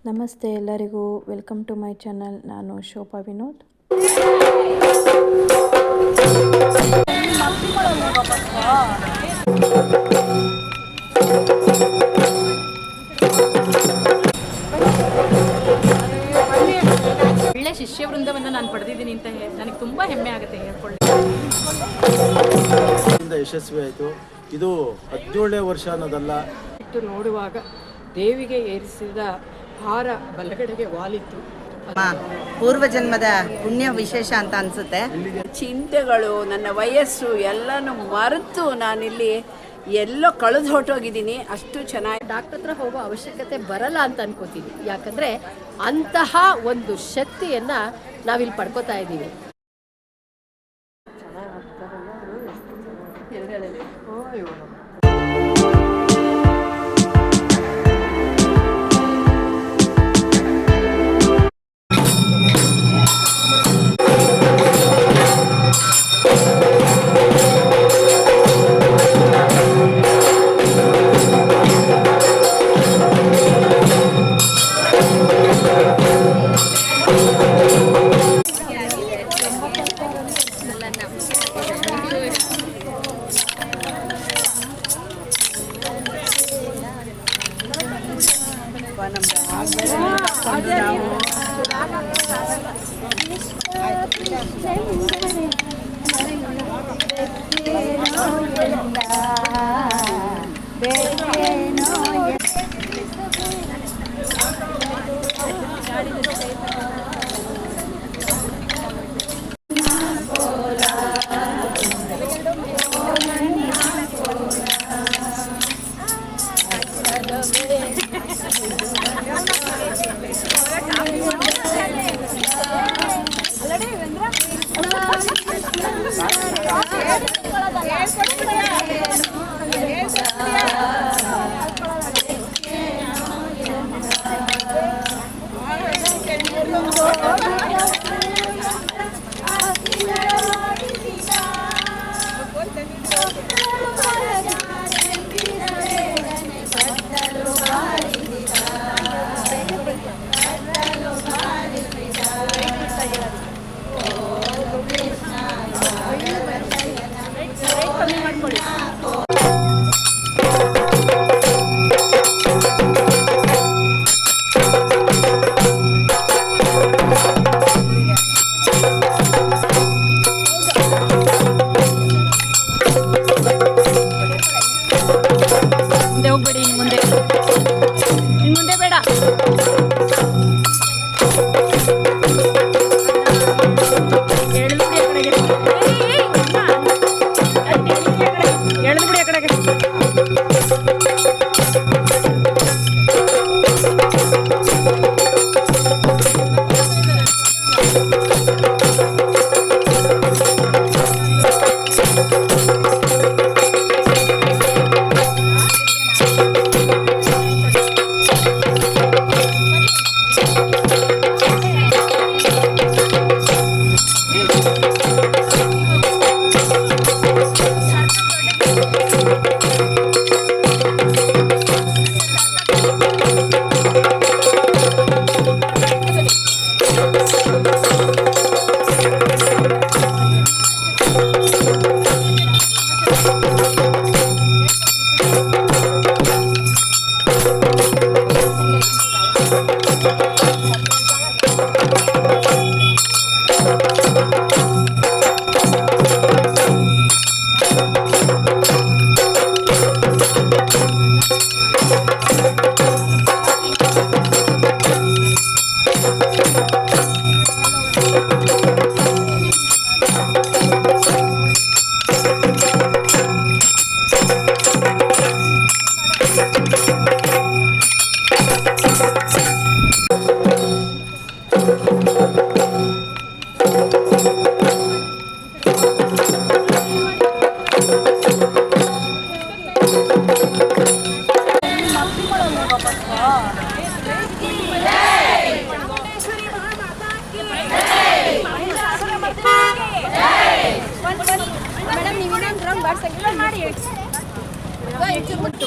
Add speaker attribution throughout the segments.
Speaker 1: ನಮಸ್ತೆ ಎಲ್ಲರಿಗೂ, welcome to my channel. ನಾನು ಶೋಭಾ ವಿನೋದ್.
Speaker 2: ಒಳ್ಳೆ ಶಿಷ್ಯ ವೃಂದವನ್ನು ನಾನು ಪಡೆದಿದ್ದೀನಿ ಅಂತ ನನಗೆ ತುಂಬ ಹೆಮ್ಮೆ ಆಗುತ್ತೆ ಹೇಳ್ಕೊಳ್ಳಿ.
Speaker 3: ಯಶಸ್ವಿ ಆಯಿತು. ಇದು 17ನೇ ವರ್ಷ ಅನ್ನೋದಲ್ಲ.
Speaker 4: ನೋಡುವಾಗ ದೇವಿಗೆ ಏರಿಸಿದ ಹಾರ ಬಲಗಡೆಗೆ ವಾಲಿತ್ತು.
Speaker 5: ಪೂರ್ವ ಜನ್ಮದ ಪುಣ್ಯ ವಿಶೇಷ ಅಂತ ಅನಿಸುತ್ತೆ.
Speaker 6: ಚಿಂತೆಗಳು, ನನ್ನ ವಯಸ್ಸು ಎಲ್ಲನೂ ಮರೆತು ನಾನಿಲ್ಲಿ ಎಲ್ಲೋ ಕಳೆದು ಹೊರಟೋಗಿದ್ದೀನಿ. ಅಷ್ಟು ಚೆನ್ನಾಗಿ
Speaker 2: ಡಾಕ್ಟರ್ ಹತ್ರ ಹೋಗೋ ಅವಶ್ಯಕತೆ ಬರಲ್ಲ ಅಂತ ಅನ್ಕೋತೀನಿ. ಯಾಕಂದರೆ ಅಂತಹ ಒಂದು ಶಕ್ತಿಯನ್ನು ನಾವಿಲ್ಲಿ ಪಡ್ಕೋತಾ ಇದ್ದೀವಿ.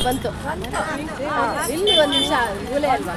Speaker 2: ಬಂತು ಇಲ್ಲಿ ಒಂದು ನಿಮಿಷ ಮೂಲೆ ಅಲ್ವಾ.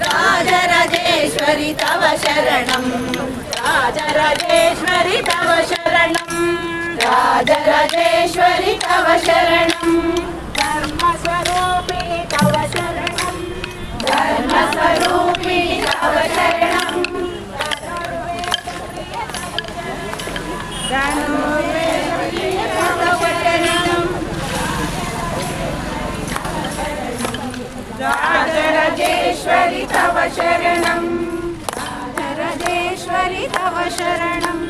Speaker 7: राजराजेश्वरि तव शरणं राजराजेश्वरि तव शरणं राजराजेश्वरि तव शरणं धर्मस्वरूपी तव शरणं धर्मस्वरूपी तव शरणं राजराजेश्वरि तव शरणं राजराजेश्वरि तव शरणं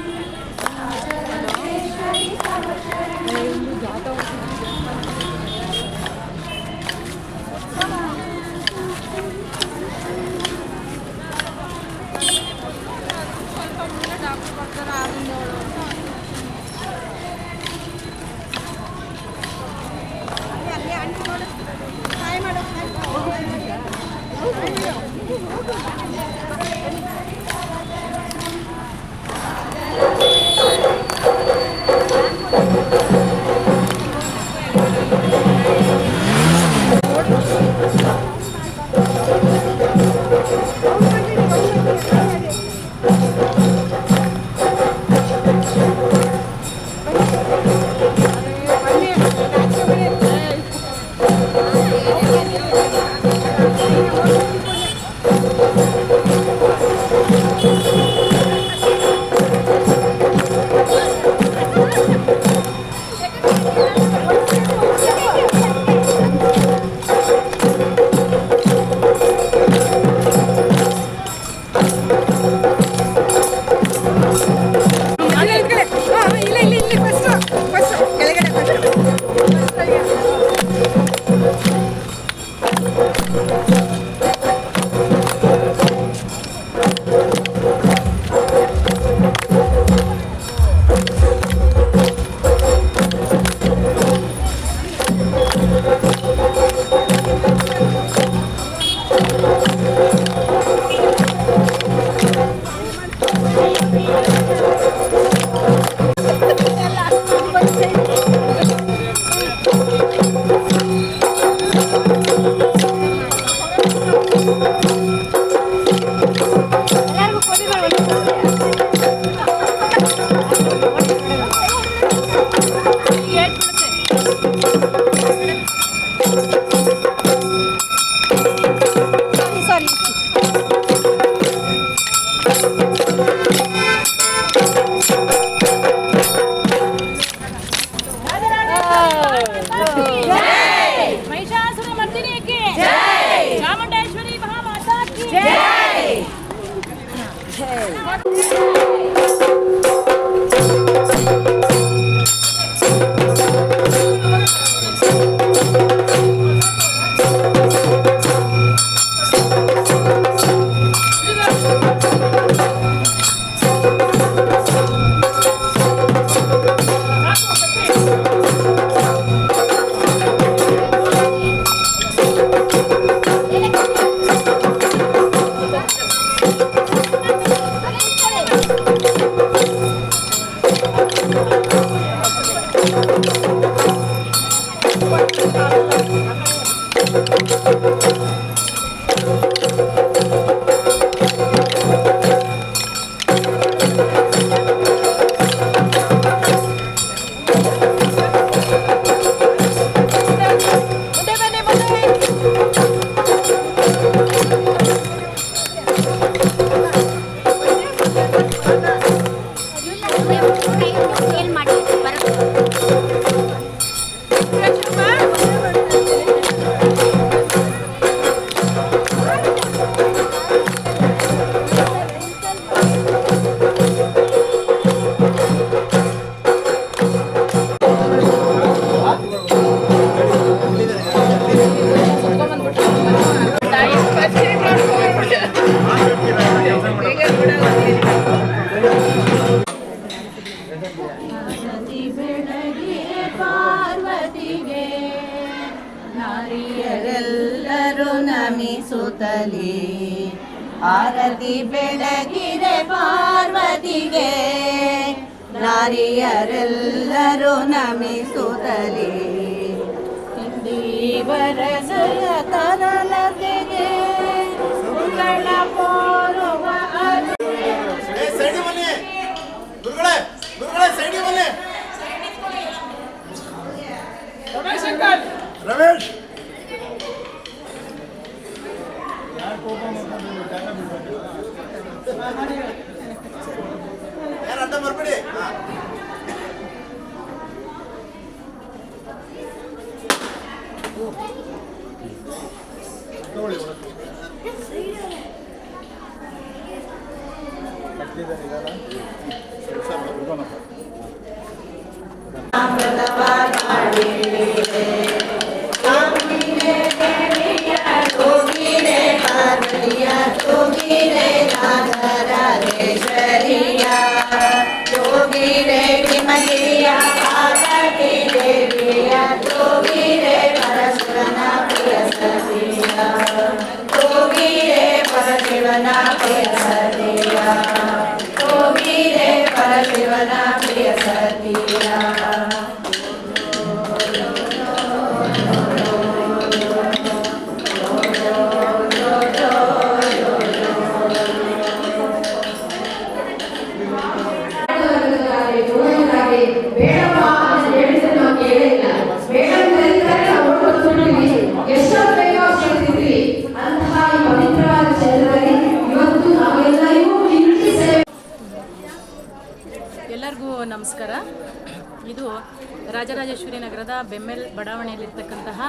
Speaker 7: महिषासुरमर्दिनी की जय, चामुंडेश्वरी महामाता की जय।
Speaker 8: Thank you.
Speaker 5: ನಾರಿಯರೆಲ್ಲರೂ ನಮಿಸುತ್ತಲೇ ಆರತಿ ಬೆಳಗಿರೆ ಪಾರ್ವತಿಗೆ ನಾರಿಯರೆಲ್ಲರೂ ನಮಿಸುತ್ತಲೇ ದೇವರಸಯ ತರಳತೆಗೆ ಸುಗಳ ಪೋರುವ
Speaker 3: ರಮೇಶ್ ಅರ್ಥ ಬರ್ಬೇಡಿ.
Speaker 8: ಎಲ್ಲರಿಗೂ ನಮಸ್ಕಾರ. ಇದು ರಾಜರಾಜೇಶ್ವರಿ ನಗರದ ಬೆಮ್ಮೆಲ್ ಬಡಾವಣೆಯಲ್ಲಿರ್ತಕ್ಕಂತಹ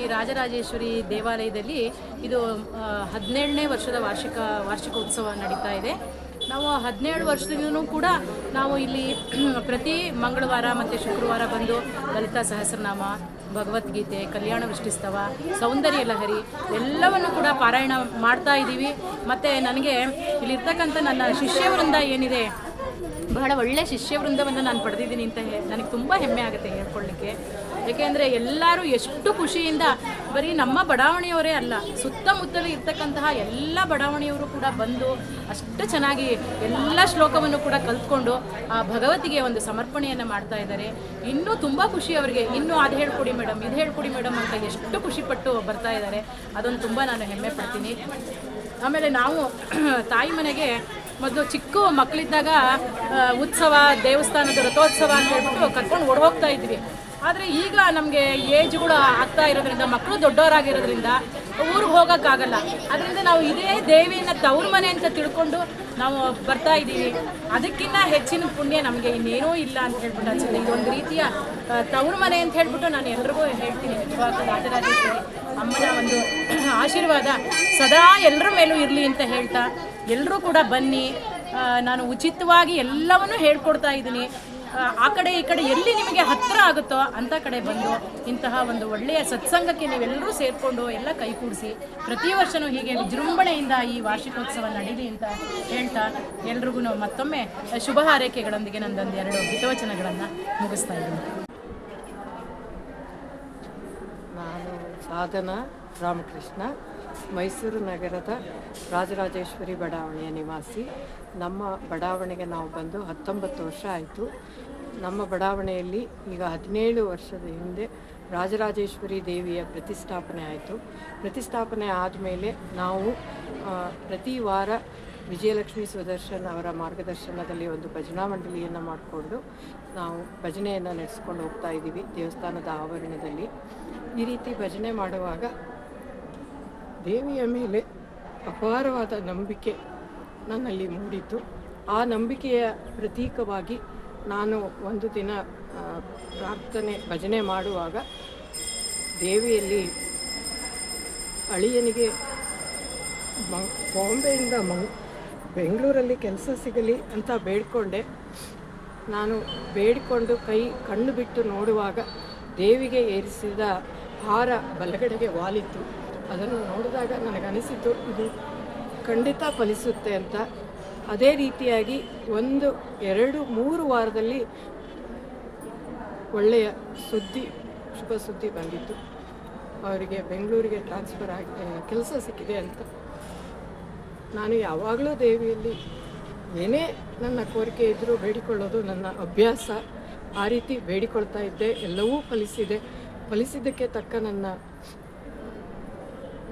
Speaker 8: ಈ ರಾಜರಾಜೇಶ್ವರಿ ದೇವಾಲಯದಲ್ಲಿ ಇದು 17ನೇ ವರ್ಷದ ವಾರ್ಷಿಕೋತ್ಸವ ನಡೀತಾ ಇದೆ. ನಾವು 17 ವರ್ಷದಿಂದಲೂ ಕೂಡ ನಾವು ಇಲ್ಲಿ ಪ್ರತಿ ಮಂಗಳವಾರ ಮತ್ತು ಶುಕ್ರವಾರ ಬಂದು ಲಲಿತಾ ಸಹಸ್ರನಾಮ, ಭಗವದ್ಗೀತೆ, ಕಲ್ಯಾಣ ವೃಷ್ಟಿಸ್ತವ, ಸೌಂದರ್ಯ ಲಹರಿ ಎಲ್ಲವನ್ನು ಕೂಡ ಪಾರಾಯಣ ಮಾಡ್ತಾ ಇದ್ದೀವಿ. ಮತ್ತು ನನಗೆ ಇಲ್ಲಿರ್ತಕ್ಕಂಥ ನನ್ನ ಶಿಷ್ಯವೃಂದ ಏನಿದೆ, ಬಹಳ ಒಳ್ಳೆಯ ಶಿಷ್ಯವೃಂದವನ್ನು ನಾನು ಪಡೆದಿದ್ದೀನಿ ಅಂತ ನನಗೆ ತುಂಬ ಹೆಮ್ಮೆ ಆಗುತ್ತೆ ಹೇಳ್ಕೊಳ್ಳಿಕ್ಕೆ. ಏಕೆಂದರೆ ಎಲ್ಲರೂ ಎಷ್ಟು ಖುಷಿಯಿಂದ, ಬರೀ ನಮ್ಮ ಬಡಾವಣೆಯವರೇ ಅಲ್ಲ, ಸುತ್ತಮುತ್ತಲೂ ಇರ್ತಕ್ಕಂತಹ ಎಲ್ಲ ಬಡಾವಣೆಯವರು ಕೂಡ ಬಂದು ಅಷ್ಟು ಚೆನ್ನಾಗಿ ಎಲ್ಲ ಶ್ಲೋಕವನ್ನು ಕೂಡ ಕಲ್ತ್ಕೊಂಡು ಆ ಭಗವತಿಗೆ ಒಂದು ಸಮರ್ಪಣೆಯನ್ನು ಮಾಡ್ತಾ ಇದ್ದಾರೆ. ಇನ್ನೂ ತುಂಬ ಖುಷಿ ಅವರಿಗೆ. ಇನ್ನೂ ಅದು ಹೇಳ್ಕೊಡಿ ಮೇಡಮ್, ಇದು ಹೇಳ್ಕೊಡಿ ಮೇಡಮ್ ಅಂತ ಎಷ್ಟು ಖುಷಿಪಟ್ಟು ಬರ್ತಾ ಇದ್ದಾರೆ. ಅದೊಂದು ತುಂಬ ನಾನು ಹೆಮ್ಮೆ ಪಡ್ತೀನಿ. ಆಮೇಲೆ ನಾವು ತಾಯಿ ಮನೆಗೆ ಮೊದಲು ಚಿಕ್ಕ ಮಕ್ಕಳಿದ್ದಾಗ ಉತ್ಸವ, ದೇವಸ್ಥಾನದ ರಥೋತ್ಸವ ಅಂತ ಹೇಳ್ಬಿಟ್ಟು ಕರ್ಕೊಂಡು ಓಡೋಗ್ತಾ ಇದ್ವಿ. ಆದರೆ ಈಗ ನಮಗೆ ಏಜ್ ಕೂಡ ಆಗ್ತಾ ಇರೋದ್ರಿಂದ, ಮಕ್ಕಳು ದೊಡ್ಡವರಾಗಿರೋದ್ರಿಂದ ಊರಿಗೆ ಹೋಗೋಕ್ಕಾಗಲ್ಲ. ಅದರಿಂದ ನಾವು ಇದೇ ದೇವಿಯನ್ನು ತವ್ರ ಮನೆ ಅಂತ ತಿಳ್ಕೊಂಡು ನಾವು ಬರ್ತಾ ಇದ್ದೀವಿ. ಅದಕ್ಕಿಂತ ಹೆಚ್ಚಿನ ಪುಣ್ಯ ನಮಗೆ ಇನ್ನೇನೂ ಇಲ್ಲ ಅಂತ ಹೇಳ್ಬಿಟ್ಟು ಅನ್ಸುತ್ತೆ. ಇದೊಂದು ರೀತಿಯ ತವ್ರ ಮನೆ ಅಂತ ಹೇಳ್ಬಿಟ್ಟು ನಾನು ಎಲ್ರಿಗೂ ಹೇಳ್ತೀನಿ. ನಿಜವಾಗ್ಲೂ ರಾಜರಾಜೇಶ್ವರಿ ಅಮ್ಮನ ಒಂದು ಆಶೀರ್ವಾದ ಸದಾ ಎಲ್ಲರ ಮೇಲೂ ಇರಲಿ ಅಂತ ಹೇಳ್ತಾ, ಎಲ್ಲರೂ ಕೂಡ ಬನ್ನಿ. ನಾನು ಉಚಿತವಾಗಿ ಎಲ್ಲವನ್ನೂ ಹೇಳ್ಕೊಡ್ತಾ ಇದ್ದೀನಿ. ಆ ಕಡೆ ಈ ಕಡೆ ಎಲ್ಲಿ ನಿಮಗೆ ಹತ್ತಿರ ಆಗುತ್ತೋ ಅಂಥ ಕಡೆ ಬಂದು ಇಂತಹ ಒಂದು ಒಳ್ಳೆಯ ಸತ್ಸಂಗಕ್ಕೆ ನೀವೆಲ್ಲರೂ ಸೇರಿಕೊಂಡು ಎಲ್ಲ ಕೈಗೂಡಿಸಿ ಪ್ರತಿ ವರ್ಷವೂ ಹೀಗೆ ವಿಜೃಂಭಣೆಯಿಂದ ಈ ವಾರ್ಷಿಕೋತ್ಸವ ನಡೀಲಿ ಅಂತ ಹೇಳ್ತಾ, ಎಲ್ರಿಗೂ ಮತ್ತೊಮ್ಮೆ ಶುಭ ಹಾರೈಕೆಗಳೊಂದಿಗೆ ನಂದೊಂದು 2 ಹಿತವಚನಗಳನ್ನು ಮುಗಿಸ್ತಾ ಇದ್ದೀನಿ.
Speaker 4: ನಾನು ಸಾಧನಾ ರಾಮಕೃಷ್ಣ, ಮೈಸೂರು ನಗರದ ರಾಜರಾಜೇಶ್ವರಿ ಬಡಾವಣೆಯ ನಿವಾಸಿ. ನಮ್ಮ ಬಡಾವಣೆಗೆ ನಾವು ಬಂದು 19 ವರ್ಷ ಆಯಿತು. ನಮ್ಮ ಬಡಾವಣೆಯಲ್ಲಿ ಈಗ 17 ವರ್ಷದ ಹಿಂದೆ ರಾಜರಾಜೇಶ್ವರಿ ದೇವಿಯ ಪ್ರತಿಷ್ಠಾಪನೆ ಆಯಿತು. ಪ್ರತಿಷ್ಠಾಪನೆ ಆದಮೇಲೆ ನಾವು ಪ್ರತಿ ವಾರ ವಿಜಯಲಕ್ಷ್ಮಿ ಸುದರ್ಶನ್ ಅವರ ಮಾರ್ಗದರ್ಶನದಲ್ಲಿ ಒಂದು ಭಜನಾ ಮಂಡಳಿಯನ್ನು ಮಾಡಿಕೊಂಡು ನಾವು ಭಜನೆಯನ್ನು ನಡೆಸ್ಕೊಂಡು ಹೋಗ್ತಾ ಇದ್ದೀವಿ ದೇವಸ್ಥಾನದ ಆವರಣದಲ್ಲಿ. ಈ ರೀತಿ ಭಜನೆ ಮಾಡುವಾಗ ದೇವಿಯ ಮೇಲೆ ಅಪಾರವಾದ ನಂಬಿಕೆ ನನ್ನಲ್ಲಿ ಮೂಡಿತು. ಆ ನಂಬಿಕೆಯ ಪ್ರತೀಕವಾಗಿ ನಾನು ಒಂದು ದಿನ ಭಜನೆ ಮಾಡುವಾಗ ದೇವಿಯಲ್ಲಿ ಅಳಿಯನಿಗೆ ಬಾಂಬೆಯಿಂದ ಬೆಂಗಳೂರಲ್ಲಿ ಕೆಲಸ ಸಿಗಲಿ ಅಂತ ಬೇಡಿಕೊಂಡೆ. ನಾನು ಬೇಡಿಕೊಂಡು ಕಣ್ಣು ಬಿಟ್ಟು ನೋಡುವಾಗ ದೇವಿಗೆ ಏರಿಸಿದ ಹಾರ ಬಲಗಡೆಗೆ ವಾಲಿತ್ತು. ಅದನ್ನು ನೋಡಿದಾಗ ನನಗನಿಸಿತು ಇದು ಖಂಡಿತ ಫಲಿಸುತ್ತೆ ಅಂತ. ಅದೇ ರೀತಿಯಾಗಿ 1, 2, 3 ವಾರದಲ್ಲಿ ಒಳ್ಳೆಯ ಶುಭ ಸುದ್ದಿ ಬಂದಿತ್ತು. ಅವರಿಗೆ ಬೆಂಗಳೂರಿಗೆ ಟ್ರಾನ್ಸ್ಫರ್ ಆಗಿ ಕೆಲಸ ಸಿಕ್ಕಿದೆ ಅಂತ. ನಾನು ಯಾವಾಗಲೂ ದೇವಿಯಲ್ಲಿ ಏನೇ ನನ್ನ ಕೋರಿಕೆ ಇದ್ದರೂ ಬೇಡಿಕೊಳ್ಳೋದು ನನ್ನ ಅಭ್ಯಾಸ. ಆ ರೀತಿ ಬೇಡಿಕೊಳ್ತಾ ಇದ್ದೆ. ಎಲ್ಲವೂ ಫಲಿಸಿದ್ದಕ್ಕೆ ತಕ್ಕ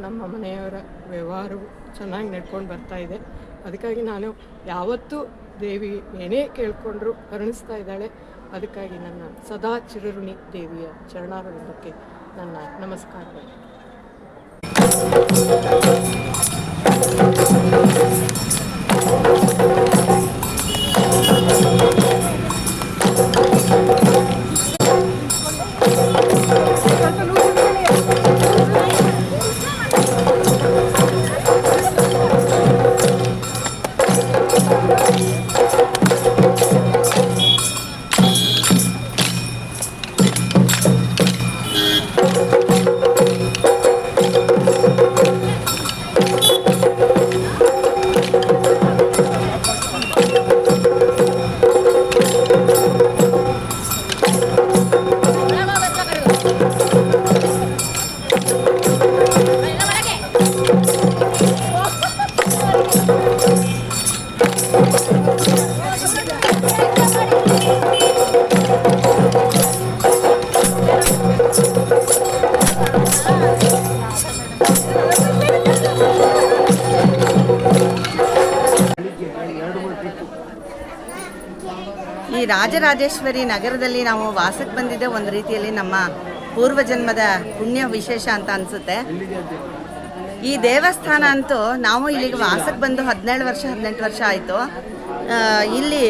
Speaker 4: ನಮ್ಮ ಮನೆಯವರ ವ್ಯವಹಾರವು ಚೆನ್ನಾಗಿ ನಡ್ಕೊಂಡು ಬರ್ತಾ ಇದೆ. ಅದಕ್ಕಾಗಿ ನಾನು ಯಾವತ್ತೂ ದೇವಿ ಏನೇ ಕೇಳಿಕೊಂಡ್ರೂ ಕರುಣಿಸ್ತಾ ಇದ್ದಾಳೆ. ಅದಕ್ಕಾಗಿ ನನ್ನ ಸದಾ ಚಿರಋಣಿ ದೇವಿಯ ಚರಣಾರವಿಂದಕ್ಕೆ ನನ್ನ ನಮಸ್ಕಾರಗಳು.
Speaker 5: ಈ ರಾಜರಾಜೇಶ್ವರಿ ನಗರದಲ್ಲಿ ನಾವು ವಾಸಕ್ಕೆ ಬಂದಿದ್ದೆ ಒಂದು ರೀತಿಯಲ್ಲಿ ನಮ್ಮ ಪೂರ್ವಜನ್ಮದ ಪುಣ್ಯ ವಿಶೇಷ ಅಂತ ಅನಿಸುತ್ತೆ. ಈ ದೇವಸ್ಥಾನ ಅಂತೂ ನಾವು ಇಲ್ಲಿಗೆ ವಾಸಕ್ಕೆ ಬಂದು 18 ವರ್ಷ ಆಯಿತು. ಇಲ್ಲಿ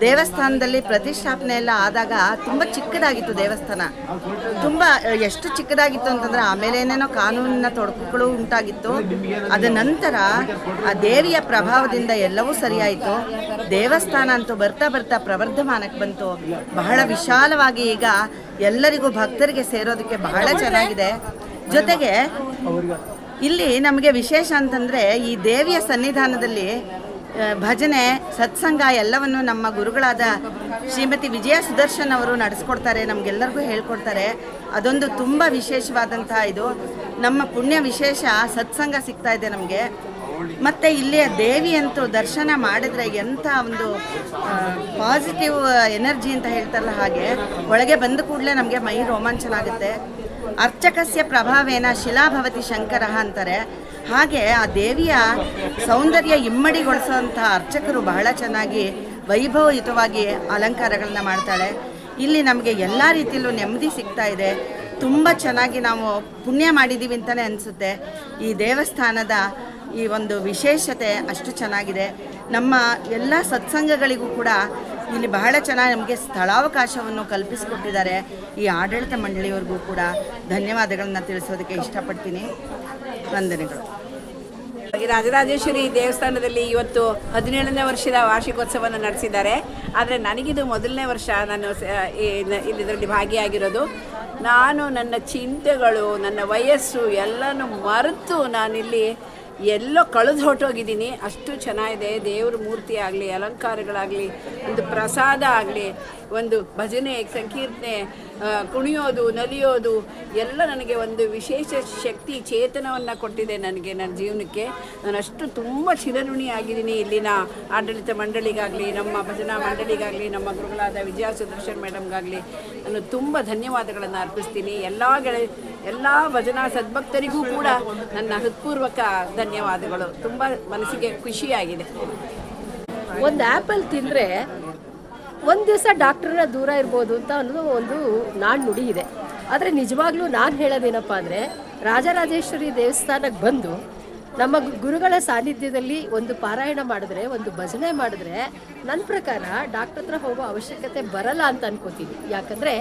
Speaker 5: ದೇವಸ್ಥಾನದಲ್ಲಿ ಪ್ರತಿಷ್ಠಾಪನೆ ಎಲ್ಲ ಆದಾಗ ತುಂಬ ಚಿಕ್ಕದಾಗಿತ್ತು ದೇವಸ್ಥಾನ. ತುಂಬ ಎಷ್ಟು ಚಿಕ್ಕದಾಗಿತ್ತು ಅಂತಂದರೆ ಆಮೇಲೆ ಏನೇನೋ ಕಾನೂನಿನ ತೊಡಕುಗಳು ಉಂಟಾಗಿತ್ತು. ಅದ ನಂತರ ಆ ದೇವಿಯ ಪ್ರಭಾವದಿಂದ ಎಲ್ಲವೂ ಸರಿಯಾಯಿತು. ದೇವಸ್ಥಾನ ಅಂತೂ ಬರ್ತಾ ಬರ್ತಾ ಪ್ರವರ್ಧಮಾನಕ್ಕೆ ಬಂತು. ಬಹಳ ವಿಶಾಲವಾಗಿ ಈಗ ಎಲ್ಲರಿಗೂ ಭಕ್ತರಿಗೆ ಸೇರೋದಕ್ಕೆ ಬಹಳ ಚೆನ್ನಾಗಿದೆ. ಜೊತೆಗೆ ಇಲ್ಲಿ ನಮಗೆ ವಿಶೇಷ ಅಂತಂದರೆ ಈ ದೇವಿಯ ಸನ್ನಿಧಾನದಲ್ಲಿ ಭಜನೆ ಸತ್ಸಂಗ ಎಲ್ಲವನ್ನು ನಮ್ಮ ಗುರುಗಳಾದ ಶ್ರೀಮತಿ ವಿಜಯ ಸುದರ್ಶನ್ ಅವರು ನಡೆಸ್ಕೊಡ್ತಾರೆ, ನಮಗೆಲ್ಲರಿಗೂ ಹೇಳ್ಕೊಡ್ತಾರೆ. ಅದೊಂದು ತುಂಬ ವಿಶೇಷವಾದಂತಹ ಇದು ನಮ್ಮ ಪುಣ್ಯ ವಿಶೇಷ. ಸತ್ಸಂಗ ಸಿಗ್ತಾ ಇದೆ ನಮಗೆ. ಮತ್ತು ಇಲ್ಲಿಯ ದೇವಿಯಂತೂ ದರ್ಶನ ಮಾಡಿದರೆ ಎಂಥ ಒಂದು ಪಾಸಿಟಿವ್ ಎನರ್ಜಿ ಅಂತ ಹೇಳ್ತಾರಲ್ಲ ಹಾಗೆ ಒಳಗೆ ಬಂದ ಕೂಡಲೇ ನಮಗೆ ಮೈ ರೋಮಾಂಚನ ಆಗುತ್ತೆ. ಅರ್ಚಕಸ್ಯ ಪ್ರಭಾವೇನ ಶಿಲಾಭವತಿ ಶಂಕರ ಅಂತಾರೆ. ಹಾಗೆ ಆ ದೇವಿಯ ಸೌಂದರ್ಯ ಇಮ್ಮಡಿಗೊಳಿಸುವಂಥ ಅರ್ಚಕರು ಬಹಳ ಚೆನ್ನಾಗಿ ವೈಭವಯುತವಾಗಿ ಅಲಂಕಾರಗಳನ್ನ ಮಾಡ್ತಾಳೆ. ಇಲ್ಲಿ ನಮಗೆ ಎಲ್ಲ ರೀತಿಯಲ್ಲೂ ನೆಮ್ಮದಿ ಸಿಗ್ತಾ ಇದೆ. ತುಂಬ ಚೆನ್ನಾಗಿ ನಾವು ಪುಣ್ಯ ಮಾಡಿದ್ದೀವಿ ಅಂತಲೇ ಅನಿಸುತ್ತೆ. ಈ ದೇವಸ್ಥಾನದ ಈ ಒಂದು ವಿಶೇಷತೆ ಅಷ್ಟು ಚೆನ್ನಾಗಿದೆ. ನಮ್ಮ ಎಲ್ಲ ಸತ್ಸಂಗಗಳಿಗೂ ಕೂಡ ಇಲ್ಲಿ ಬಹಳ ಚೆನ್ನಾಗಿ ನಮಗೆ ಸ್ಥಳಾವಕಾಶವನ್ನು ಕಲ್ಪಿಸಿಕೊಟ್ಟಿದ್ದಾರೆ. ಈ ಆಡಳಿತ ಮಂಡಳಿಯವರಿಗೂ ಕೂಡ ಧನ್ಯವಾದಗಳನ್ನ ತಿಳಿಸೋದಕ್ಕೆ ಇಷ್ಟಪಡ್ತೀನಿ. ವಂದನೆಗಳು.
Speaker 6: ರಾಜರಾಜೇಶ್ವರಿ ದೇವಸ್ಥಾನದಲ್ಲಿ ಇವತ್ತು 17ನೇ ವರ್ಷದ ವಾರ್ಷಿಕೋತ್ಸವವನ್ನು ನಡೆಸಿದ್ದಾರೆ. ಆದರೆ ನನಗಿದು ಮೊದಲನೇ ವರ್ಷ ನಾನು ಇದರಲ್ಲಿ ಭಾಗಿಯಾಗಿರೋದು. ನಾನು ನನ್ನ ಚಿಂತೆಗಳು, ನನ್ನ ವಯಸ್ಸು ಎಲ್ಲನೂ ಮರೆತು ನಾನಿಲ್ಲಿ ಎಲ್ಲೋ ಕಳೆದು ಹೊರಟೋಗಿದ್ದೀನಿ. ಅಷ್ಟು ಚೆನ್ನಾಗಿದೆ. ದೇವ್ರ ಮೂರ್ತಿ ಆಗಲಿ, ಅಲಂಕಾರಗಳಾಗಲಿ, ಒಂದು ಪ್ರಸಾದ ಆಗಲಿ, ಒಂದು ಭಜನೆ, ಸಂಕೀರ್ತನೆ, ಕುಣಿಯೋದು, ನಲಿಯೋದು ಎಲ್ಲ ನನಗೆ ಒಂದು ವಿಶೇಷ ಶಕ್ತಿ, ಚೇತನವನ್ನು ಕೊಟ್ಟಿದೆ ನನಗೆ, ನನ್ನ ಜೀವನಕ್ಕೆ. ನಾನು ಅಷ್ಟು ತುಂಬ ಚಿರಋಣಿಯಾಗಿದ್ದೀನಿ ಇಲ್ಲಿನ ಆಡಳಿತ ಮಂಡಳಿಗಾಗಲಿ, ನಮ್ಮ ಭಜನಾ ಮಂಡಳಿಗಾಗಲಿ, ನಮ್ಮ ಗುರುಗಳಾದ ವಿಜಯ ಸುದರ್ಶನ್ ಮೇಡಮ್ಗಾಗಲಿ ನಾನು ತುಂಬ ಧನ್ಯವಾದಗಳನ್ನು ಅರ್ಪಿಸ್ತೀನಿ. ಎಲ್ಲ ಭಜನಾ ಸದ್ಭಕ್ತರಿಗೂ ಕೂಡ ನನ್ನ ಹೃತ್ಪೂರ್ವಕ ಧನ್ಯವಾದಗಳು. ತುಂಬ ಮನಸ್ಸಿಗೆ ಖುಷಿಯಾಗಿದೆ.
Speaker 2: ಒಂದು ಆ್ಯಪಲ್ ತಿಂದರೆ ಒಂದು ದಿವಸ ಡಾಕ್ಟ್ರನ್ನ ದೂರ ಇರ್ಬೋದು ಅಂತ ಅನ್ನೋದು ಒಂದು ನಾಣ್ಣುಡಿ ಇದೆ. ಆದರೆ ನಿಜವಾಗ್ಲೂ ನಾನು ಹೇಳೋದೇನಪ್ಪ ಅಂದರೆ, ರಾಜರಾಜೇಶ್ವರಿ ದೇವಸ್ಥಾನಕ್ಕೆ ಬಂದು ನಮ್ಮ ಗುರುಗಳ ಸಾನ್ನಿಧ್ಯದಲ್ಲಿ ಒಂದು ಪಾರಾಯಣ ಮಾಡಿದ್ರೆ, ಒಂದು ಭಜನೆ ಮಾಡಿದ್ರೆ ನನ್ನ ಪ್ರಕಾರ ಡಾಕ್ಟ್ರ್ ಹತ್ರ ಹೋಗೋ ಅವಶ್ಯಕತೆ ಬರಲ್ಲ ಅಂತ ಅನ್ಕೋತೀನಿ. ಯಾಕಂದರೆ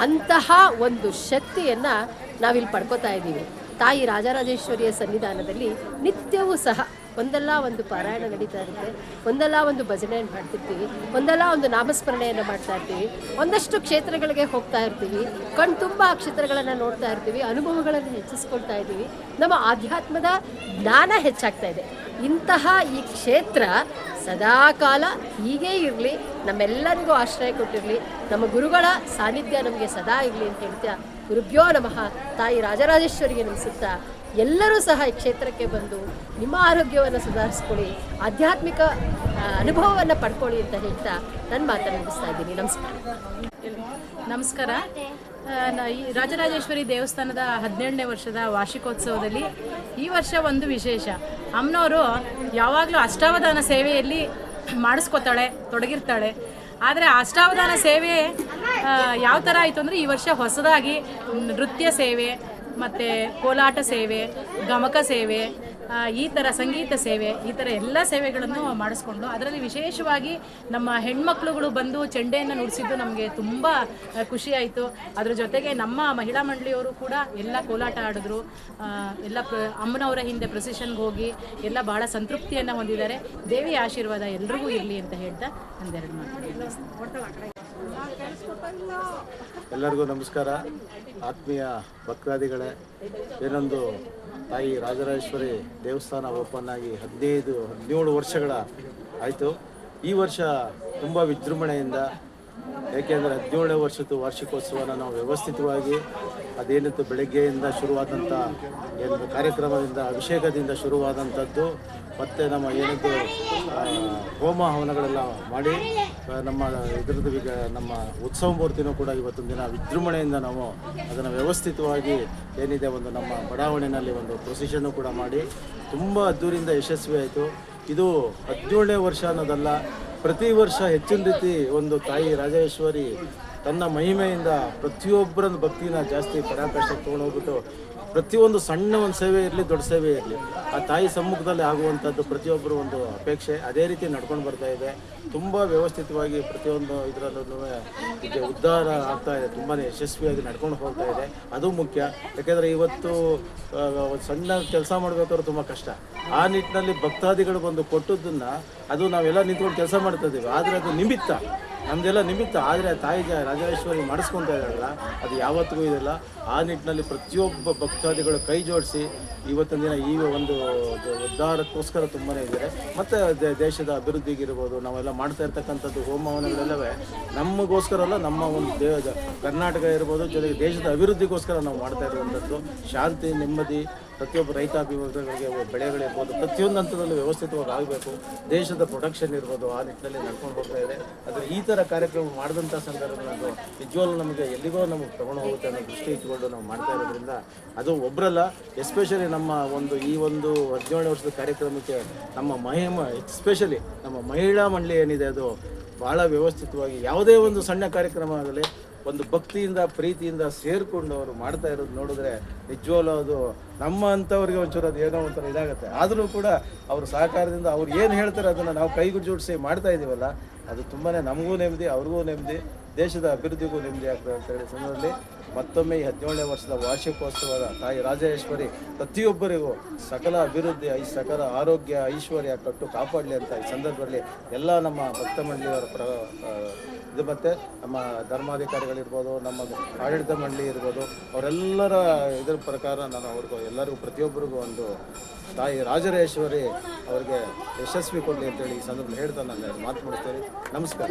Speaker 2: ಅಂತಹ ಒಂದು ಶಕ್ತಿಯನ್ನು ನಾವಿಲ್ಲಿ ಪಡ್ಕೋತಾ ಇದ್ದೀವಿ. ತಾಯಿ ರಾಜರಾಜೇಶ್ವರಿಯ ಸನ್ನಿಧಾನದಲ್ಲಿ ನಿತ್ಯವೂ ಸಹ ಒಂದಲ್ಲ ಒಂದು ಪಾರಾಯಣ ನಡೀತಾ ಇರುತ್ತೆ, ಒಂದಲ್ಲ ಒಂದು ಭಜನೆ ಮಾಡ್ತಿರ್ತೀವಿ, ಒಂದಲ್ಲ ಒಂದು ನಾಮಸ್ಮರಣೆಯನ್ನು ಮಾಡ್ತಾ ಇರ್ತೀವಿ, ಒಂದಷ್ಟು ಕ್ಷೇತ್ರಗಳಿಗೆ ಹೋಗ್ತಾ ಇರ್ತೀವಿ, ಕಣ್ ತುಂಬ ಕ್ಷೇತ್ರಗಳನ್ನು ನೋಡ್ತಾ ಇರ್ತೀವಿ, ಅನುಭವಗಳನ್ನು ಹೆಚ್ಚಿಸ್ಕೊಳ್ತಾ ಇದ್ದೀವಿ, ನಮ್ಮ ಆಧ್ಯಾತ್ಮದ ಜ್ಞಾನ ಹೆಚ್ಚಾಗ್ತಾ ಇದೆ. ಇಂತಹ ಈ ಕ್ಷೇತ್ರ ಸದಾಕಾಲ ಹೀಗೇ ಇರಲಿ, ನಮ್ಮೆಲ್ಲರಿಗೂ ಆಶ್ರಯ ಕೊಟ್ಟಿರಲಿ, ನಮ್ಮ ಗುರುಗಳ ಸಾನ್ನಿಧ್ಯ ನಮಗೆ ಸದಾ ಇರಲಿ ಅಂತ ಹೇಳ್ತಾ, ಗುರುಭ್ಯೋ ನಮಃ, ತಾಯಿ ರಾಜರಾಜೇಶ್ವರಿಗೆ ನಮಿಸುತ್ತಾ ಎಲ್ಲರೂ ಸಹ ಈ ಕ್ಷೇತ್ರಕ್ಕೆ ಬಂದು ನಿಮ್ಮ ಆರೋಗ್ಯವನ್ನು ಸುಧಾರಿಸ್ಕೊಳ್ಳಿ, ಆಧ್ಯಾತ್ಮಿಕ ಅನುಭವವನ್ನು ಪಡ್ಕೊಳ್ಳಿ ಅಂತ ಹೇಳ್ತಾ ನನ್ನ ಮಾತನ್ನು ಮುಗಿಸ್ತಾ ಇದ್ದೀನಿ. ನಮಸ್ಕಾರ.
Speaker 8: ನಮಸ್ಕಾರ. ಈ ರಾಜರಾಜೇಶ್ವರಿ ದೇವಸ್ಥಾನದ 17ನೇ ವರ್ಷದ ವಾರ್ಷಿಕೋತ್ಸವದಲ್ಲಿ ಈ ವರ್ಷ ಒಂದು ವಿಶೇಷ. ಅಮ್ಮನವರು ಯಾವಾಗಲೂ ಅಷ್ಟಾವಧಾನ ಸೇವೆಯಲ್ಲಿ ಮಾಡಿಸ್ಕೊತಾಳೆ, ತೊಡಗಿರ್ತಾಳೆ. ಆದರೆ ಅಷ್ಟಾವಧಾನ ಸೇವೆ ಯಾವ ಥರ ಆಯಿತು ಅಂದರೆ, ಈ ವರ್ಷ ಹೊಸದಾಗಿ ನೃತ್ಯ ಸೇವೆ ಮತ್ತು ಕೋಲಾಟ ಸೇವೆ, ಗಮಕ ಸೇವೆ, ಈ ಥರ ಸಂಗೀತ ಸೇವೆ, ಈ ಥರ ಎಲ್ಲ ಸೇವೆಗಳನ್ನು ಮಾಡಿಸ್ಕೊಂಡು, ಅದರಲ್ಲಿ ವಿಶೇಷವಾಗಿ ನಮ್ಮ ಹೆಣ್ಮಕ್ಳುಗಳು ಬಂದು ಚೆಂಡೆಯನ್ನು ನುಡಿಸಿದ್ದು ನಮಗೆ ತುಂಬ ಖುಷಿಯಾಯಿತು. ಅದ್ರ ಜೊತೆಗೆ ನಮ್ಮ ಮಹಿಳಾ ಮಂಡಳಿಯವರು ಕೂಡ ಎಲ್ಲ ಕೋಲಾಟ ಆಡಿದ್ರು. ಎಲ್ಲ ಅಮ್ಮನವರ ಹಿಂದೆ ಪ್ರೊಸೆಷನ್ಗೆ ಹೋಗಿ ಎಲ್ಲ ಭಾಳ ಸಂತೃಪ್ತಿಯನ್ನು ಹೊಂದಿದ್ದಾರೆ. ದೇವಿಯ ಆಶೀರ್ವಾದ ಎಲ್ರಿಗೂ ಇರಲಿ ಅಂತ ಹೇಳ್ತಾ ಒಂದೆರಡು ಮಾತು.
Speaker 3: ಎಲ್ಲರಿಗೂ ನಮಸ್ಕಾರ. ಆತ್ಮೀಯ ಭಕ್ತಾದಿಗಳೇ, ಏನೊಂದು ತಾಯಿ ರಾಜರಾಜೇಶ್ವರಿ ದೇವಸ್ಥಾನ ಓಪನ್ ಆಗಿ 17 ವರ್ಷಗಳ ಆಯಿತು. ಈ ವರ್ಷ ತುಂಬ ವಿಜೃಂಭಣೆಯಿಂದ, ಏಕೆಂದರೆ 17ನೇ ವರ್ಷದ ವಾರ್ಷಿಕೋತ್ಸವನ ನಾವು ವ್ಯವಸ್ಥಿತವಾಗಿ ಅದೇನಿತ್ತು ಬೆಳಗ್ಗೆಯಿಂದ ಶುರುವಾದಂಥ ಏನು ಕಾರ್ಯಕ್ರಮದಿಂದ, ಅಭಿಷೇಕದಿಂದ ಶುರುವಾದಂಥದ್ದು, ಮತ್ತು ನಮ್ಮ ಏನಿದ್ದು ಹೋಮ ಹವನಗಳೆಲ್ಲ ಮಾಡಿ ನಮ್ಮ ಇದರದ್ದು ಈಗ ನಮ್ಮ ಉತ್ಸವ ಮೂರ್ತಿನೂ ಕೂಡ ಇವತ್ತೊಂದು ದಿನ ವಿಜೃಂಭಣೆಯಿಂದ ನಾವು ಅದನ್ನು ವ್ಯವಸ್ಥಿತವಾಗಿ ಏನಿದೆ ಒಂದು ನಮ್ಮ ಬಡಾವಣೆಯಲ್ಲಿ ಒಂದು ಪ್ರೊಸೆಷನ್ನು ಕೂಡ ಮಾಡಿ ತುಂಬ ಅದ್ದೂರಿಂದ ಯಶಸ್ವಿ ಆಯಿತು. ಇದು 17ನೇ ವರ್ಷ ಅನ್ನೋದಲ್ಲ, ಪ್ರತಿ ವರ್ಷ ಹೆಚ್ಚಿನ ರೀತಿ ಒಂದು ತಾಯಿ ರಾಜೇಶ್ವರಿ ತನ್ನ ಮಹಿಮೆಯಿಂದ ಪ್ರತಿಯೊಬ್ಬರನ್ನು ಭಕ್ತಿನ ಜಾಸ್ತಿ ಪರಾಕಾಷ್ಠೆ ತೊಗೊಂಡೋಗ್ಬಿಟ್ಟು ಪ್ರತಿಯೊಂದು ಸಣ್ಣ ಒಂದು ಸೇವೆ ಇರಲಿ, ದೊಡ್ಡ ಸೇವೆ ಇರಲಿ, ಆ ತಾಯಿ ಸಮ್ಮುಖದಲ್ಲಿ ಆಗುವಂಥದ್ದು ಪ್ರತಿಯೊಬ್ಬರು ಒಂದು ಅಪೇಕ್ಷೆ. ಅದೇ ರೀತಿ ನಡ್ಕೊಂಡು ಬರ್ತಾ ಇದೆ. ತುಂಬ ವ್ಯವಸ್ಥಿತವಾಗಿ ಪ್ರತಿಯೊಂದು ಇದರಲ್ಲೂ ಈಗ ಉದ್ಧಾರ ಆಗ್ತಾ ಇದೆ, ತುಂಬಾ ಯಶಸ್ವಿಯಾಗಿ ನಡ್ಕೊಂಡು ಹೋಗ್ತಾ ಇದೆ. ಅದು ಮುಖ್ಯ. ಯಾಕೆಂದರೆ ಇವತ್ತು ಒಂದು ಸಣ್ಣ ಕೆಲಸ ಮಾಡಬೇಕಾದ್ರೂ ತುಂಬ ಕಷ್ಟ. ಆ ನಿಟ್ಟಿನಲ್ಲಿ ಭಕ್ತಾದಿಗಳು ಬಂದು ಕೊಟ್ಟದ್ದನ್ನು ಅದು ನಾವೆಲ್ಲ ನಿಂತ್ಕೊಂಡು ಕೆಲಸ ಮಾಡ್ತಾ ಇದ್ದೀವಿ. ಆದರೆ ಅದು ನಿಮಿತ್ತ, ನಮ್ಮದೆಲ್ಲ ನಿಮಿತ್ತ. ಆದರೆ ತಾಯಿ ರಾಜರಾಜೇಶ್ವರಿ ಮಾಡಿಸ್ಕೊತಾ ಇದ್ದಾರಲ್ಲ, ಅದು ಯಾವತ್ತಿಗೂ ಇದೆಲ್ಲ. ಆ ನಿಟ್ಟಿನಲ್ಲಿ ಪ್ರತಿಯೊಬ್ಬ ಭಕ್ತಾದಿಗಳು ಕೈ ಜೋಡಿಸಿ ಇವತ್ತಿನ ದಿನ ಈ ಒಂದು ಉದ್ಧಾರಕ್ಕೋಸ್ಕರ ತುಂಬಾ ಇದ್ದಾರೆ. ಮತ್ತು ದೇಶದ ಅಭಿವೃದ್ಧಿಗಿರ್ಬೋದು, ನಾವೆಲ್ಲ ಮಾಡ್ತಾ ಇರ್ತಕ್ಕಂಥದ್ದು ಹೋಮವನಗಳೆಲ್ಲವೇ ನಮಗೋಸ್ಕರ ಅಲ್ಲ, ನಮ್ಮ ಒಂದು ಕರ್ನಾಟಕ ಇರ್ಬೋದು, ಜೊತೆಗೆ ದೇಶದ ಅಭಿವೃದ್ಧಿಗೋಸ್ಕರ ನಾವು ಮಾಡ್ತಾ ಇರುವಂಥದ್ದು. ಶಾಂತಿ, ನೆಮ್ಮದಿ, ಪ್ರತಿಯೊಬ್ಬ ರೈತಾಭಿವೃದ್ಧಿಗಳಿಗೆ ಬೆಳೆಗಳಿರ್ಬೋದು, ಪ್ರತಿಯೊಂದು ಹಂತದಲ್ಲೂ ವ್ಯವಸ್ಥಿತವಾಗಿ ಆಗಬೇಕು. ದೇಶದ ಪ್ರೊಡಕ್ಷನ್ ಇರ್ಬೋದು, ಆ ನಿಟ್ಟಿನಲ್ಲಿ ನಡ್ಕೊಂಡು ಹೋಗ್ತಾ ಇದೆ. ಆದರೆ ಈ ಥರ ಕಾರ್ಯಕ್ರಮ ಮಾಡಿದಂಥ ಸಂದರ್ಭದಲ್ಲಿ ನಿಜವಾಗ್ಲೂ ನಮಗೆ ಎಲ್ಲಿಗೋ ನಮಗೆ ತಗೊಂಡು ಹೋಗುತ್ತೆ ಅನ್ನೋ ದೃಷ್ಟಿ ಇಟ್ಕೊಂಡು ನಾವು ಮಾಡ್ತಾ ಇರೋದ್ರಿಂದ ಅದು ಒಬ್ಬರಲ್ಲ, ಎಸ್ಪೆಷಲಿ ನಮ್ಮ ಈ ಒಂದು 17ನೇ ವರ್ಷದ ಕಾರ್ಯಕ್ರಮಕ್ಕೆ ನಮ್ಮ ಎಸ್ಪೆಷಲಿ ನಮ್ಮ ಮಹಿಳಾ ಮಂಡಳಿ ಏನಿದೆ ಅದು ಭಾಳ ವ್ಯವಸ್ಥಿತವಾಗಿ ಯಾವುದೇ ಒಂದು ಸಣ್ಣ ಕಾರ್ಯಕ್ರಮ ಆಗಲಿ ಒಂದು ಭಕ್ತಿಯಿಂದ ಪ್ರೀತಿಯಿಂದ ಸೇರಿಕೊಂಡು ಅವರು ಮಾಡ್ತಾ ಇರೋದು ನೋಡಿದ್ರೆ ನಿಜವಾಗ್ಲೂ ಅದು ನಮ್ಮ ಅಂಥವ್ರಿಗೆ ಒಂಚೂರು ಅದು ಏನೋ ಒಂಥರ ಇದಾಗುತ್ತೆ. ಆದರೂ ಕೂಡ ಅವ್ರ ಸಹಕಾರದಿಂದ ಅವ್ರು ಏನು ಹೇಳ್ತಾರೆ ಅದನ್ನು ನಾವು ಕೈಗೂ ಜೋಡಿಸಿ ಮಾಡ್ತಾ ಇದ್ದೀವಲ್ಲ, ಅದು ತುಂಬಾ ನಮಗೂ ನೆಮ್ಮದಿ, ಅವ್ರಿಗೂ ನೆಮ್ಮದಿ, ದೇಶದ ಅಭಿವೃದ್ಧಿಗೂ ನೆಮ್ಮದಿ ಆಗ್ತದೆ ಅಂತೇಳಿ ಸಂದರ್ಭದಲ್ಲಿ ಮತ್ತೊಮ್ಮೆ ಈ 17ನೇ ವರ್ಷದ ವಾರ್ಷಿಕೋತ್ಸವದ ತಾಯಿ ರಾಜೇಶ್ವರಿ ಪ್ರತಿಯೊಬ್ಬರಿಗೂ ಸಕಲ ಅಭಿವೃದ್ಧಿ, ಸಕಲ ಆರೋಗ್ಯ, ಐಶ್ವರ್ಯ ಕೊಟ್ಟು ಕಾಪಾಡಲಿ ಅಂತ ಈ ಸಂದರ್ಭದಲ್ಲಿ ಎಲ್ಲ ನಮ್ಮ ಭಕ್ತ ಮಂಡಳಿಯವರ ಇದು ಮತ್ತು ನಮ್ಮ ಧರ್ಮಾಧಿಕಾರಿಗಳಿರ್ಬೋದು, ನಮ್ಮ ಆಡಳಿತ ಮಂಡಳಿ ಇರ್ಬೋದು, ಅವರೆಲ್ಲರ ಇದರ ಪ್ರಕಾರ ನಾನು ಅವ್ರಿಗೂ ಎಲ್ಲರಿಗೂ ಪ್ರತಿಯೊಬ್ಬರಿಗೂ ಒಂದು ತಾಯಿ ರಾಜರಾಜೇಶ್ವರಿ ಅವರಿಗೆ ಯಶಸ್ವಿ ಕೊಡಲಿ ಅಂತೇಳಿ ಈ ಸಂದರ್ಭದಲ್ಲಿ ಹೇಳ್ತಾ ನಾನು ಮಾತು ಮುಗಿಸ್ತೇನೆ. ನಮಸ್ಕಾರ.